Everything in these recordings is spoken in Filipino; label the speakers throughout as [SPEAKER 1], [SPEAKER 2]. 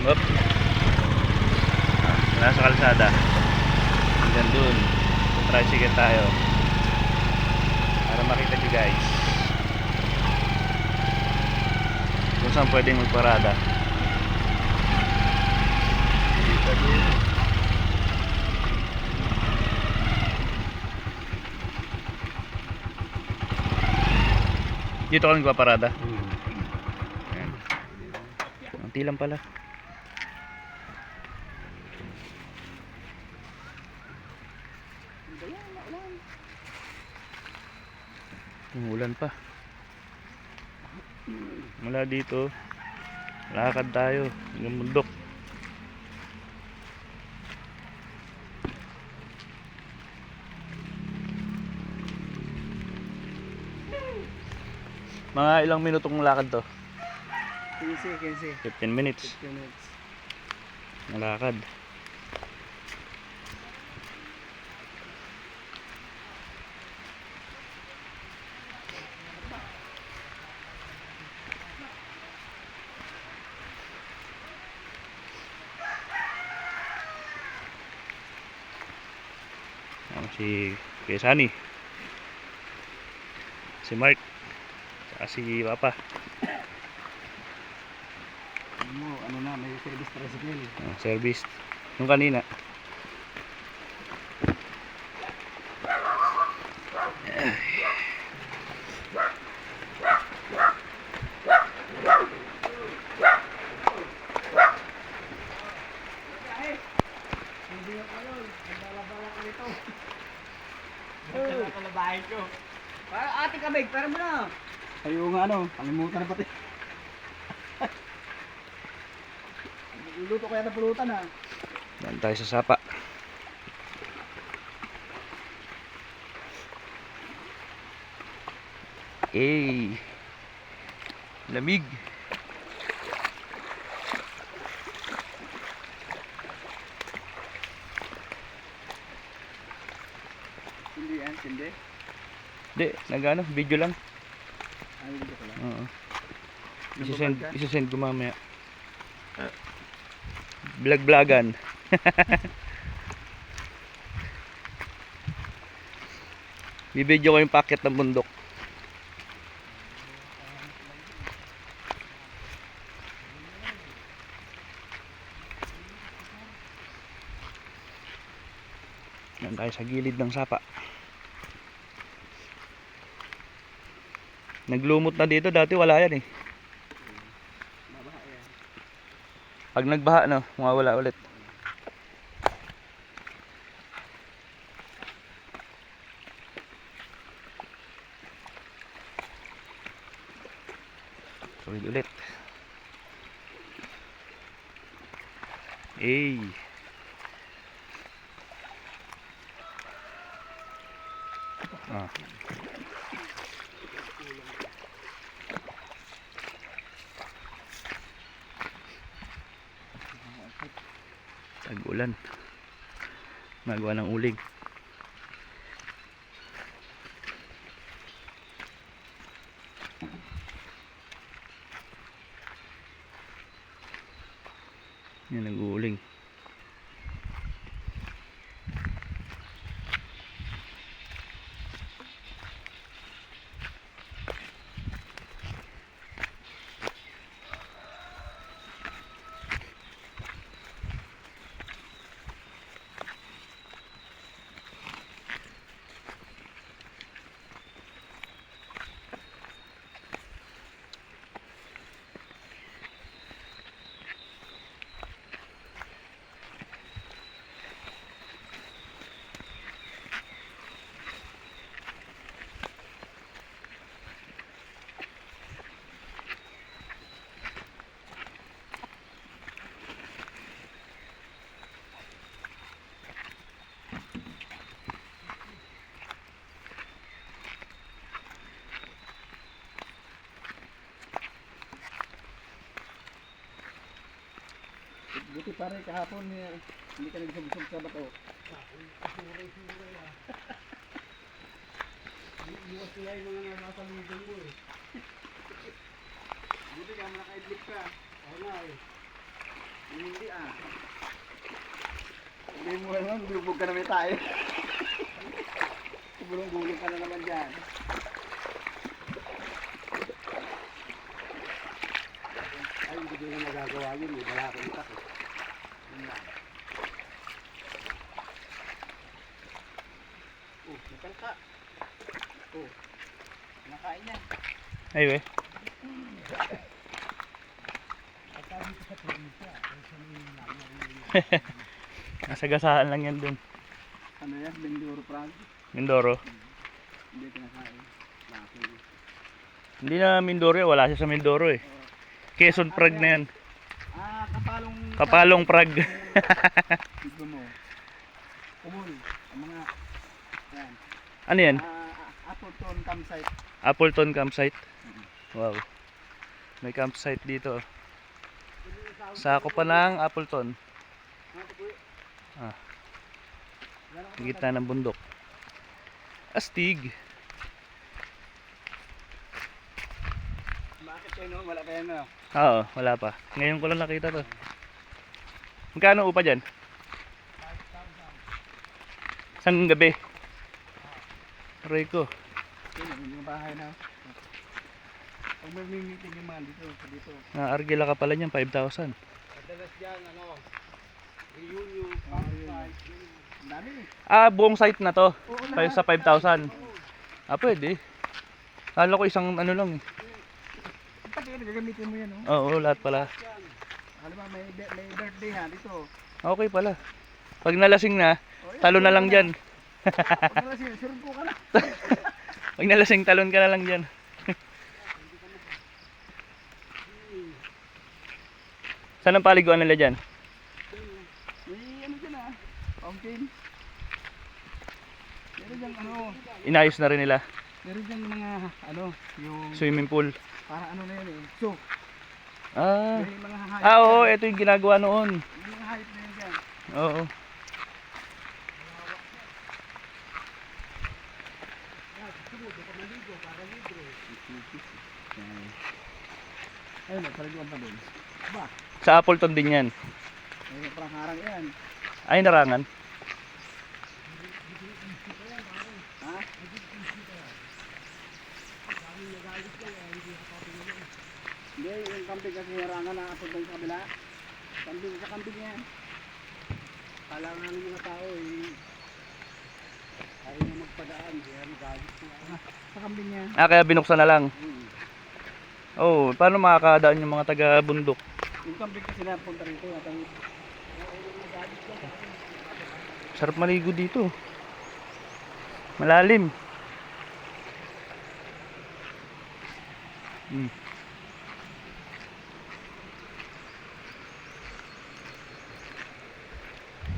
[SPEAKER 1] Oop. Nasa kalsada. Hanggang dun. Tricycle tayo. Para makita nyo guys. Kung saan pwedeng magparada. Dito ka nagpaparada. Ayan. Unti lang pala. Ulan pa. Mula dito lakad tayo ng bundok. Mga ilang minutong lakad to? 15 minutes.
[SPEAKER 2] 15 minutes.
[SPEAKER 1] Nalakad. Si Kuya Sunny, si Mark, saka si Papa.
[SPEAKER 2] Ano na, may service tricycle.
[SPEAKER 1] Service nung kanina.
[SPEAKER 2] Kalabahin ko. Para ate kabig, para mo na. Ayaw nga ano, kalimutan na pati. Luluto kaya na pulutan ha.
[SPEAKER 1] Yan tayo sa sapa. Lamig.
[SPEAKER 2] Hindi yan, hindi.
[SPEAKER 1] Hindi, nagano, video lang.
[SPEAKER 2] Ay, hindi ko lang.
[SPEAKER 1] Oo. Isasend ko mamaya. Vlog-vlogan. Bibidyo ko yung packet ng bundok. Yan tayo sa gilid ng sapa. Naglumot na dito, dati wala yan eh.
[SPEAKER 2] Mabaha yan.
[SPEAKER 1] Pag nagbaha no, mawawala ulit. Tuloy ulit. Ah. Tag-ulan. Magawa ng uling. Yan, nag-uuling.
[SPEAKER 2] Buti pare kahapon hindi ka nagsubsub sa bato. Iwas nila yung mga nasa lidong mo eh. Buti ka, nakaidlip ka. Oo nga eh. Hindi ah. Hindi mo naman, lubog ka naman tayo. Gulong-gulong ka na naman dyan. Ay, hindi ko na magagawa yun. Wala akong itak eh. Yun lang. Oh, nakalka. Oh, nakain niya.
[SPEAKER 1] Ay, we. Nasagasaan lang yan dun.
[SPEAKER 2] Ano yan? Benduro Prague?
[SPEAKER 1] Mindoro.
[SPEAKER 2] Hindi kinakain. Laki.
[SPEAKER 1] Hindi na Mindoro yan. Wala siya sa Mindoro eh. Quezon Prague na yan.
[SPEAKER 2] Ah, kapalong...
[SPEAKER 1] Kapalong Prague.
[SPEAKER 2] Tigbo mo. Kumul. Ang mga... Yan.
[SPEAKER 1] Ano yan?
[SPEAKER 2] Appleton campsite.
[SPEAKER 1] Appleton campsite. Wow. May campsite dito. Sako pa ng Appleton. Ah. Gitna ng bundok. Astig.
[SPEAKER 2] Bakit kayo no? Wala kayo no?
[SPEAKER 1] Oo, wala pa. Ngayon ko lang nakita to. Magkano upa dyan? 5,000. Isang gabi. Aray ko.
[SPEAKER 2] Yung bahay na. Pag may meeting yung mga dito.
[SPEAKER 1] Argila ka pala niyan, 5,000.
[SPEAKER 2] Madalas dyan, ano, reunion, campsite, ang dami eh.
[SPEAKER 1] Ah, buong site na to.
[SPEAKER 2] Oo,
[SPEAKER 1] Tayo sa 5,000. Ah, pwede. Kala ko isang ano lang eh.
[SPEAKER 2] Pati gagamitin mo yan, no?
[SPEAKER 1] Oo, lahat pala.
[SPEAKER 2] Alam mo, may birthday ha, dito.
[SPEAKER 1] Okay pala. Pag nalasing na, talo na lang dyan.
[SPEAKER 2] Pag nala sirko ka na.
[SPEAKER 1] Pag nalasing, talon ka na lang dyan. Saan ang paliguan nila dyan?
[SPEAKER 2] May ano dyan ah, fountain. Meron dyan ano,
[SPEAKER 1] Inayos na rin nila.
[SPEAKER 2] meron dyan mga ano, yung
[SPEAKER 1] Swimming pool.
[SPEAKER 2] para ano na yun eh. So,
[SPEAKER 1] Ah,
[SPEAKER 2] may mga hayop.
[SPEAKER 1] oo, ito yung ginagawa noon.
[SPEAKER 2] May mga hayop na yun dyan.
[SPEAKER 1] Oo.
[SPEAKER 2] Ayun, nagpaliguan pa doon. Ba,
[SPEAKER 1] Sa Appleton din yan.
[SPEAKER 2] may parang harang yan.
[SPEAKER 1] Ay, narangan.
[SPEAKER 2] Ha? Hindi, yung camping kasi harangan na ako doon sa kabila. Camping sa camping yan. Kala nga ng mga tao eh. Ayaw na magpadaan, kaya magalit sila. Sa camping yan.
[SPEAKER 1] Ah, kaya binuksan na lang.
[SPEAKER 2] Hmm.
[SPEAKER 1] Oh, paano makakadaan yung mga taga-bundok?
[SPEAKER 2] Yung camping kasi napunta rito. Natangit.
[SPEAKER 1] Sarap maligo dito. Malalim. Hmm.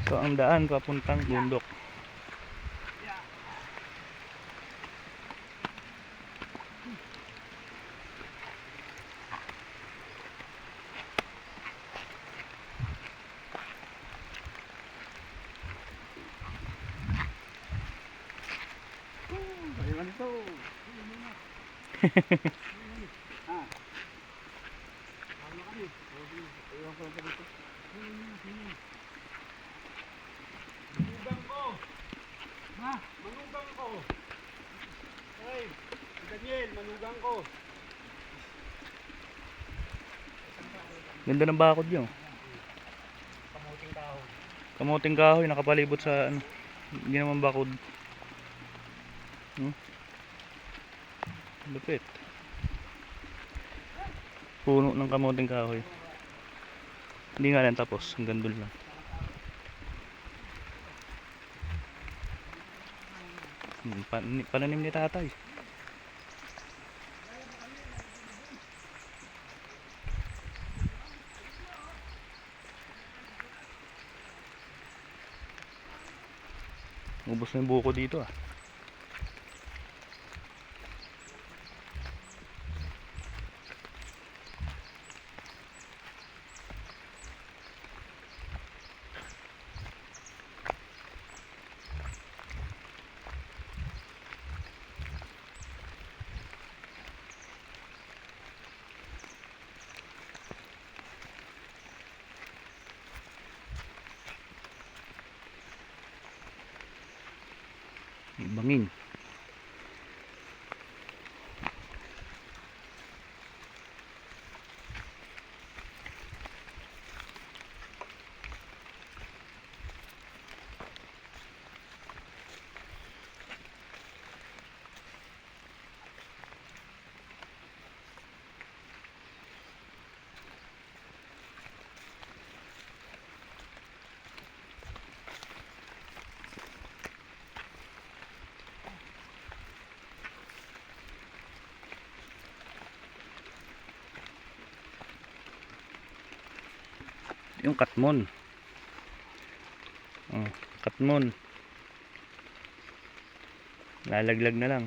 [SPEAKER 1] So ang daan papuntang bundok.
[SPEAKER 2] Ayun ito. Ah. Ano kami? Ayun ko lang dito. Manugang ko. Ma, manugang ko. Hey, Daniel, manugang ko.
[SPEAKER 1] Ganda ng bakod yun.
[SPEAKER 2] Kamuting kahoy.
[SPEAKER 1] Kamuting kahoy nakapalibot sa ano, ginawang bakod. Lupit. Puno ng kamuting kahoy. Hindi nga lang tapos, hanggang doon lang. Pananim ni tatay. Ubos na yung buko dito ah. bangin. Yung katmon. Oh, katmon. Lalaglag na lang.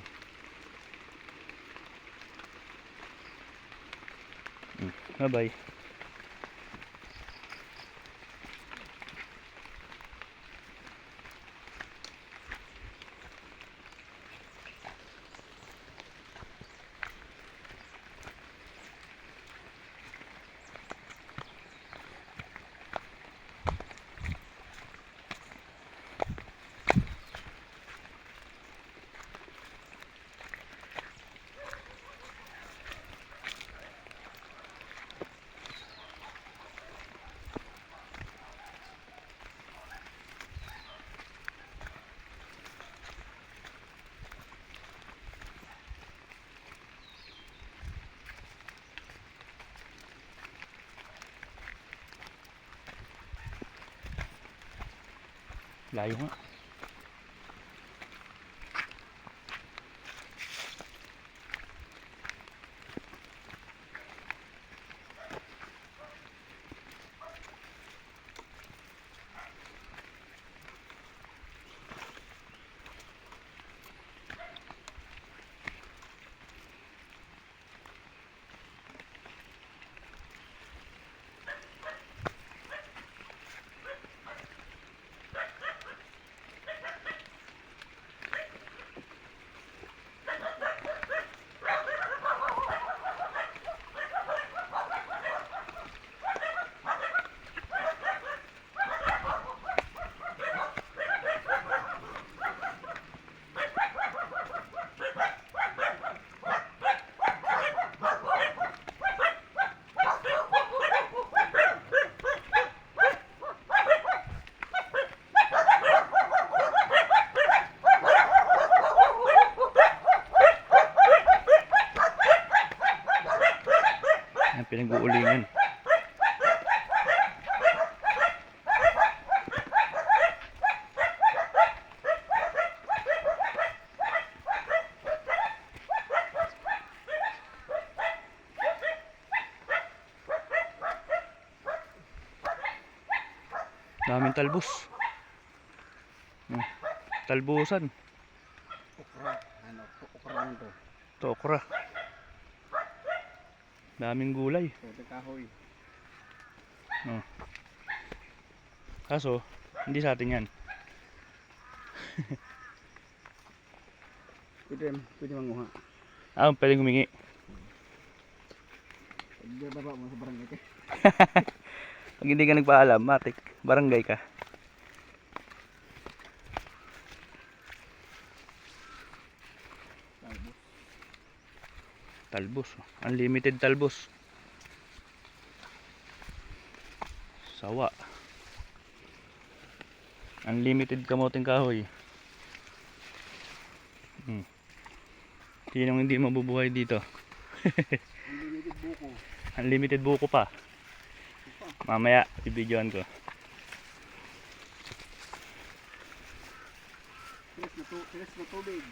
[SPEAKER 1] Bye-bye. Layo nga. Yan, pinag-uulingan. Daming talbos. Talbusan.
[SPEAKER 2] Okra. Ano? Okra naman to.
[SPEAKER 1] Ito, okra. Daming gulay.
[SPEAKER 2] Ito kahoy.
[SPEAKER 1] Oh. Kaso, hindi sa atin yan.
[SPEAKER 2] Pwede manguha.
[SPEAKER 1] Pwedeng humingi.
[SPEAKER 2] Pwede baba mo sa barangay ka.
[SPEAKER 1] Pag hindi ka nagpaalam, matik, barangay ka. Talbos. Unlimited talbos. Sawa. Unlimited kamoting kahoy. Sinong hindi mabubuhay dito?
[SPEAKER 2] Unlimited buko.
[SPEAKER 1] Unlimited buko pa. Mamaya, ibigyan ko.
[SPEAKER 2] Fresh na tubig.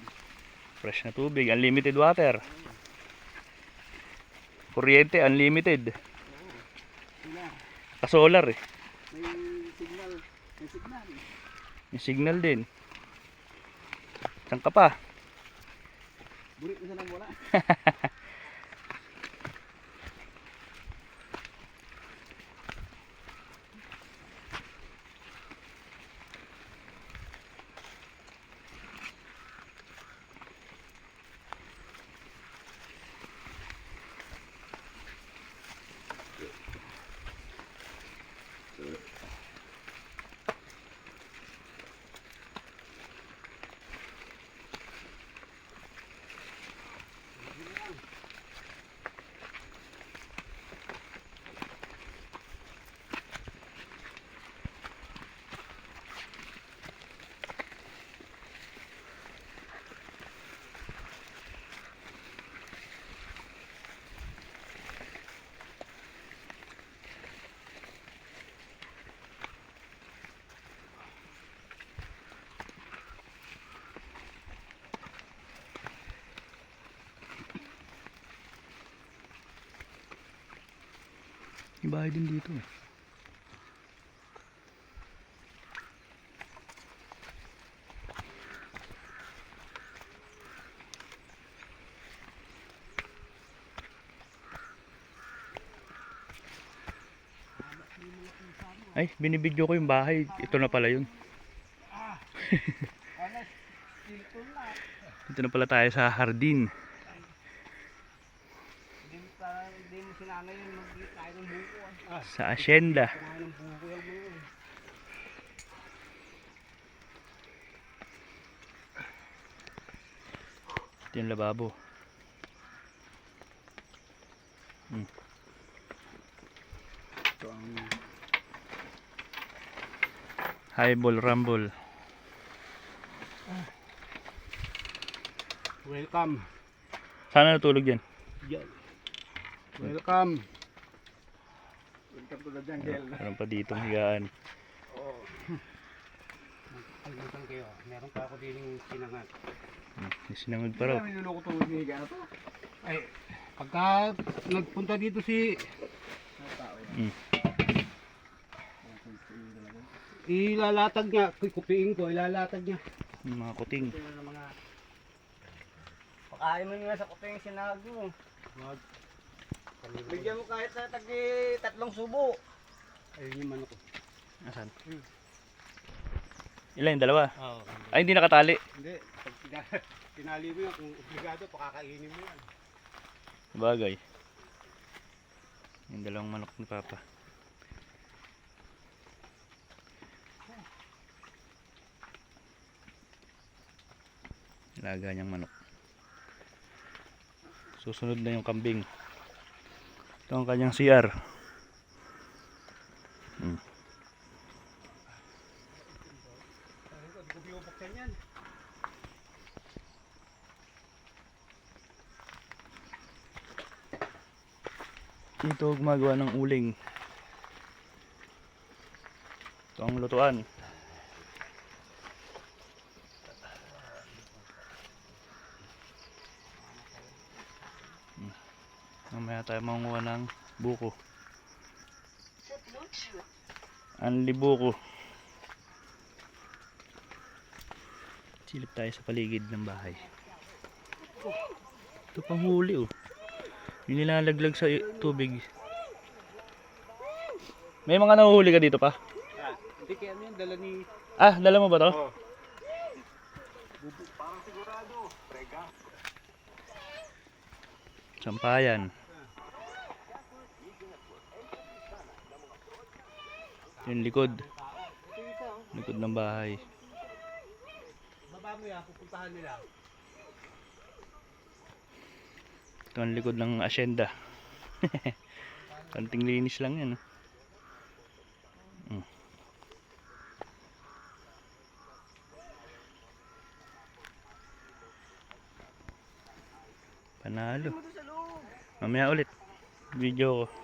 [SPEAKER 1] Fresh na tubig. Unlimited water. Kuryente, unlimited.
[SPEAKER 2] Sila.
[SPEAKER 1] Ka-solar eh.
[SPEAKER 2] May signal. May signal.
[SPEAKER 1] May signal din. Saan ka pa?
[SPEAKER 2] Burit na siya ng wala.
[SPEAKER 1] Bahay din dito eh. Ay, binibidyo ko yung bahay. Ito na pala yun. Ito na pala tayo sa hardin.
[SPEAKER 2] Hindi mo sinanay yung mag-kain ng buko.
[SPEAKER 1] Sa asyenda.
[SPEAKER 2] Kain ng buko yung mga yun.
[SPEAKER 1] Ito yung lababo.
[SPEAKER 2] Ito ang
[SPEAKER 1] Highball Rumble.
[SPEAKER 2] welcome.
[SPEAKER 1] Sana natulog yan.
[SPEAKER 2] Yan. Welcome. Welcome to the jungle.
[SPEAKER 1] Meron pa ditong higaan.
[SPEAKER 2] Oo. Paglutan kayo. Meron pa ako din yung sinangag.
[SPEAKER 1] May sinangag pa raw.
[SPEAKER 2] May niloko to yung higa na to. Ay, pagka nagpunta dito si ilalatag niya, kupiin ko, ilalatag niya.
[SPEAKER 1] Yung mga kuting.
[SPEAKER 2] Pakain mo nga sa kuting sinago. Bigyan mo kahit sa tatlong subo. Ayun yung manok ko.
[SPEAKER 1] Asan? Ilan yung dalawa?
[SPEAKER 2] Oo.
[SPEAKER 1] Ay, hindi nakatali.
[SPEAKER 2] Hindi, pag tinali mo yan, kung obligado, pakakainin mo yan.
[SPEAKER 1] Bagay. Yung dalawang manok ni Papa. Alaga niyang manok. Susunod na yung kambing. Ito ang kanyang CR.
[SPEAKER 2] Hindi ko bibuksan yan.
[SPEAKER 1] Dito gumagawa ng uling. Ito ang lutuan. Mamaya tayo manguha ng buko. Anli buko. Silip tayo sa paligid ng bahay. Ito pang huli oh. Yung nilalaglag sa tubig. May mga nahuhuli ka dito pa?
[SPEAKER 2] Hindi kaya ano yan, dala ni...
[SPEAKER 1] Ah, dala mo ba to?
[SPEAKER 2] Oo. Parang sigurado. Prega.
[SPEAKER 1] Sampayan. Yung likod. Likod ng bahay.
[SPEAKER 2] Baba mo yan, pupuntahan nila.
[SPEAKER 1] Ito ang likod ng asyenda. Kanting linis lang yan. Panalo. Mamaya ulit. Video ko.